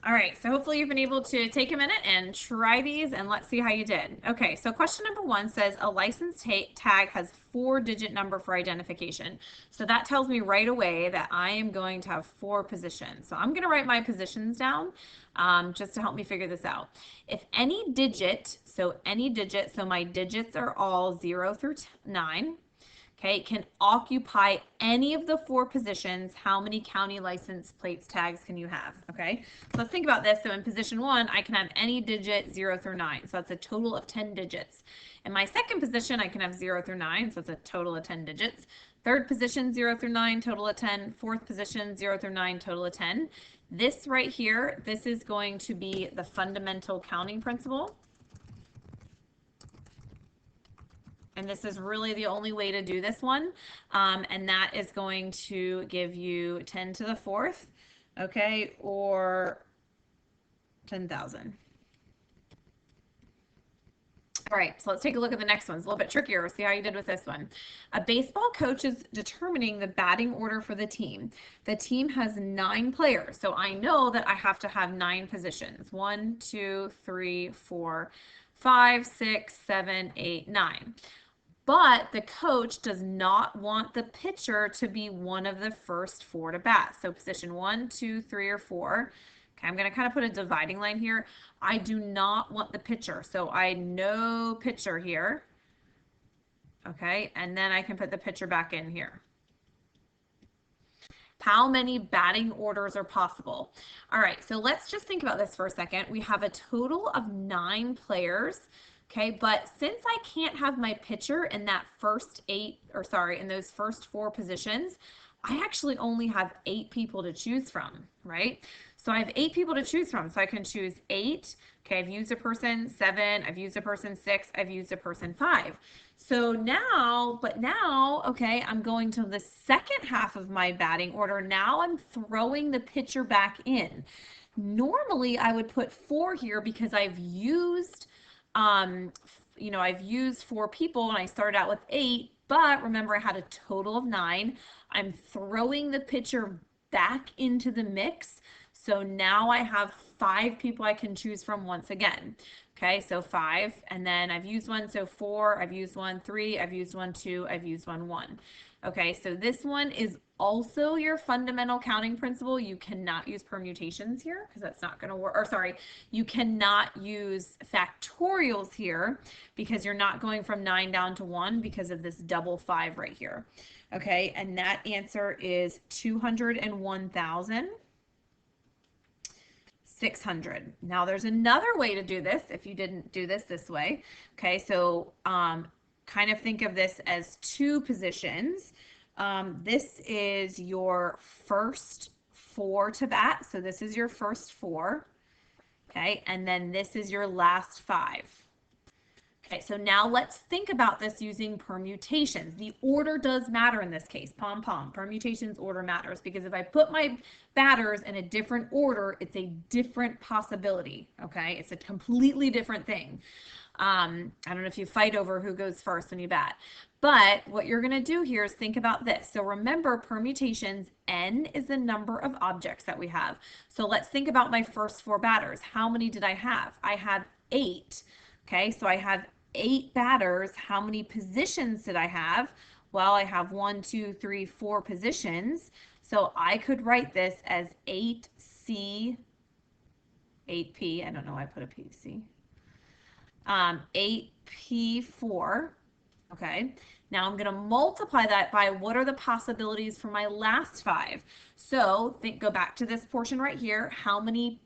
All right, so hopefully you've been able to take a minute and try these and let's see how you did. Okay, so question number 1 says a license tag has 4-digit number for identification. So that tells me right away that I am going to have 4 positions. So I'm going to write my positions down just to help me figure this out. If any digit, so my digits are all 0 through 9, okay, can occupy any of the 4 positions, how many county license plates tags can you have? Okay, so let's think about this. So in position 1, I can have any digit 0 through 9. So that's a total of 10 digits. In my second position, I can have 0 through 9. So it's a total of 10 digits. Third position, 0 through 9, total of 10. Fourth position, 0 through 9, total of 10. This right here, this is going to be the fundamental counting principle. And this is really the only way to do this one. And that is going to give you 10 to the 4th, okay, or 10,000. All right, so let's take a look at the next one. It's a little bit trickier. See how you did with this one. A baseball coach is determining the batting order for the team. The team has 9 players, so I know that I have to have 9 positions. 1, 2, 3, 4, 5, 6, 7, 8, 9. But the coach does not want the pitcher to be one of the first 4 to bat. So position 1, 2, 3, or 4. Okay, I'm going to kind of put a dividing line here. I do not want the pitcher. So I no pitcher here. Okay, and then I can put the pitcher back in here. How many batting orders are possible? All right, so let's just think about this for a second. We have a total of 9 players. Okay, but since I can't have my pitcher in that first 8, or sorry, in those first 4 positions, I actually only have 8 people to choose from, right? So I have 8 people to choose from. So I can choose 8. Okay, I've used a person 7, I've used a person 6, I've used a person 5. So now, okay, I'm going to the second half of my batting order. Now I'm throwing the pitcher back in. Normally I would put 4 here because I've used I've used 4 people and I started out with 8, but remember I had a total of 9. I'm throwing the pitcher back into the mix. So now I have 5 people I can choose from once again. Okay, so 5, and then I've used 1, so 4, I've used 1, 3, I've used 1, 2, I've used 1, 1. Okay, so this one is also your fundamental counting principle. You cannot use permutations here because that's not going to work. Or sorry, you cannot use factorials here because you're not going from 9 down to 1 because of this double 5 right here. Okay, and that answer is 201,600. Now there's another way to do this if you didn't do this way. Okay, so kind of think of this as 2 positions. This is your first 4 to bat. So this is your first 4. Okay, and then this is your last 5. Okay, so now let's think about this using permutations. The order does matter in this case. Pom-pom. Permutations order matters because if I put my batters in a different order, it's a different possibility. Okay, it's a completely different thing. I don't know if you fight over who goes first when you bat. But what you're going to do here is think about this. So remember, permutations, n is the number of objects that we have. So let's think about my first 4 batters. How many did I have? I have 8. Okay, so I have 8 batters. How many positions did I have? Well, I have 1, 2, 3, 4 positions. So I could write this as 8C, 8P. I don't know why I put a PC. 8P4. Okay, now I'm going to multiply that by what are the possibilities for my last 5. So go back to this portion right here. How many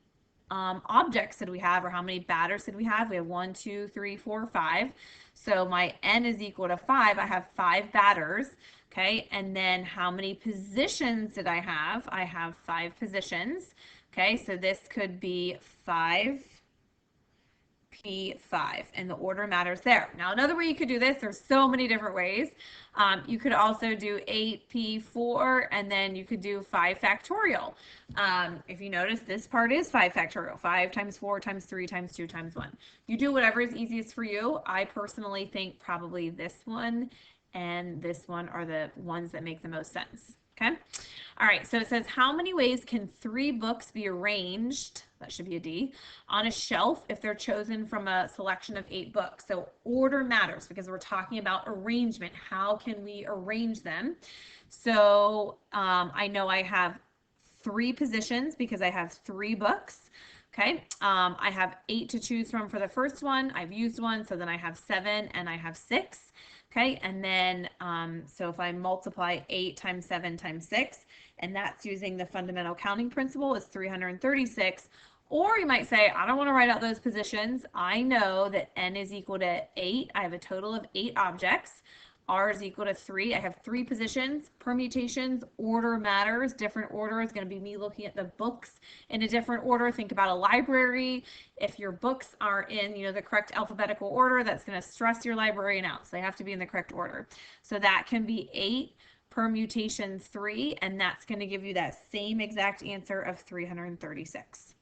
objects did we have, or how many batters did we have? We have 1, 2, 3, 4, 5. So my n is equal to 5. I have 5 batters. Okay, and then how many positions did I have? I have 5 positions. Okay, so this could be 5P5, and the order matters there. Now, another way you could do this, there's so many different ways. You could also do 8P4, and then you could do 5 factorial. If you notice, this part is 5 factorial. 5 times 4 times 3 times 2 times 1. You do whatever is easiest for you. I personally think probably this one and this one are the ones that make the most sense. Okay. All right. So it says, how many ways can 3 books be arranged? That should be a D on a shelf if they're chosen from a selection of 8 books. So order matters because we're talking about arrangement. How can we arrange them? So I know I have 3 positions because I have 3 books. Okay, I have 8 to choose from for the first one. I've used one, so then I have 7 and I have 6. Okay, and then so if I multiply 8 times 7 times 6, and that's using the fundamental counting principle, is 336. Or you might say, I don't want to write out those positions. I know that n is equal to 8. I have a total of 8 objects. R is equal to 3. I have 3 positions, permutations, order matters. Different order is going to be me looking at the books in a different order. Think about a library. If your books are in, the correct alphabetical order, that's going to stress your librarian out. So they have to be in the correct order. So that can be 8 permutation 3, and that's going to give you that same exact answer of 336.